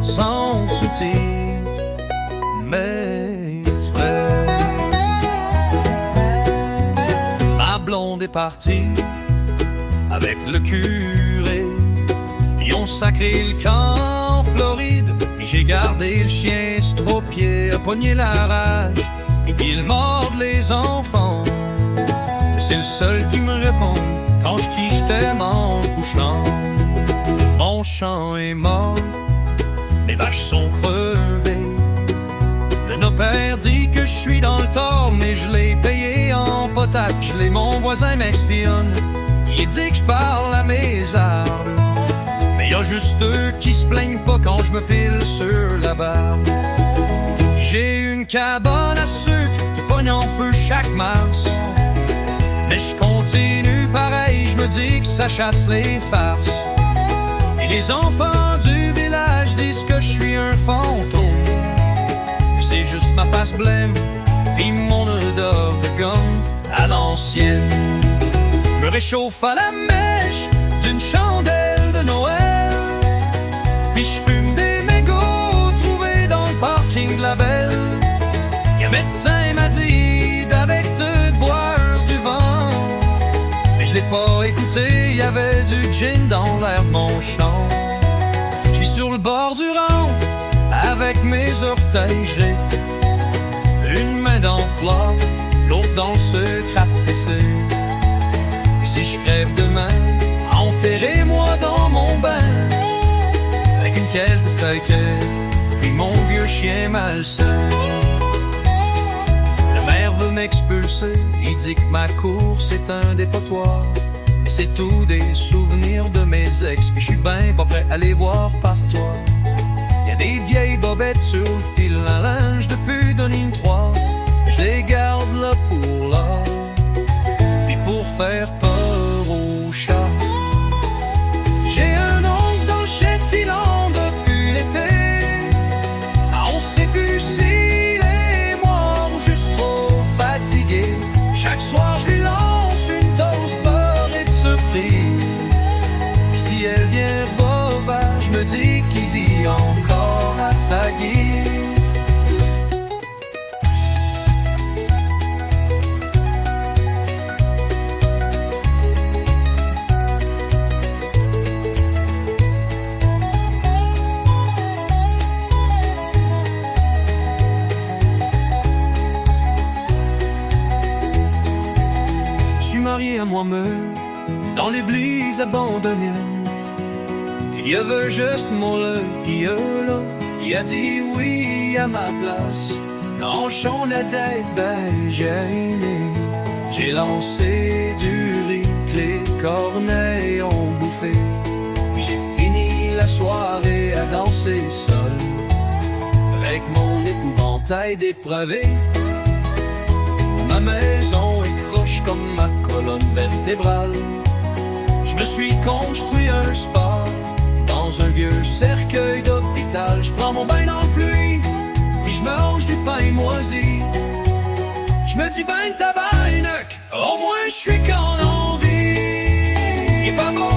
sans sous-titres, mes frères. Ma blonde est partie avec le curé. Ils ont sacré le camp en Floride. Puis j'ai gardé le chien stropié, a pogné la rage, et qu'il morde les enfants. Mais c'est le seul qui me répond quand je quiche t'aime en couchant. Mon champ est mort, mes vaches sont crevées. Le notaire dit que je suis dans le tort, mais je l'ai payé en potache. Mon voisin m'espionne, il dit que je parle à mes arbres. Mais y'a juste eux qui se plaignent pas quand je me pile sur la barbe. J'ai une cabane à sucre qui pogne en feu chaque mars. Mais je continue pareil, je me dis que ça chasse les farces. Et les enfants du village disent que je suis un fantôme. Mais c'est juste ma face blême, pis mon odeur de gomme à l'ancienne. Me réchauffe à la mèche d'une chandelle de Noël. Puis je fume des mégots trouvés dans le parking de la Belle. Y'a un médecin m'a dit d'arrêter de boire du vent, mais je l'ai pas écouté, y'avait du gin dans l'air de mon champ. Je suis sur le bord du rang, avec mes orteils gelés, une main dans le plat, l'autre dans le sucre à fesser. Et si je crève demain, enterrez-moi dans mon bain, avec une caisse de sucre, puis mon vieux chien malsain. Le maire veut m'expulser, il dit que ma cour c'est un dépotoir. Mais c'est tout des souvenirs de mes ex, puis je suis ben pas prêt à les voir par toi. Y'a des vieilles bobettes sur le fil à linge depuis 2003. Je les garde là pour là, puis pour faire peur aux chats. J'ai un oncle dans le Chetland depuis l'été. On sait plus s'il est mort ou juste trop fatigué. Chaque soir je lui lance une dose beurrée de surprise. Et si elle vient boba, je me dis qu'il vit encore à sa guise. Marié à moi-même dans l'église abandonnée. Il y avait juste mon qui est là, il a dit oui à ma place. Tranchons la tête, ben gêné. J'ai lancé du riz que les corneilles ont bouffé. Puis j'ai fini la soirée à danser seul, avec mon épouvantail dépravé. Ma maison est croche comme ma colonne vertébrale. Je me suis construit un spa dans un vieux cercueil d'hôpital. Je prends mon bain dans la pluie, puis je mange du pain moisi. Je me dis ben tabarnak, au moins je suis qu'en envie. Il est pas bon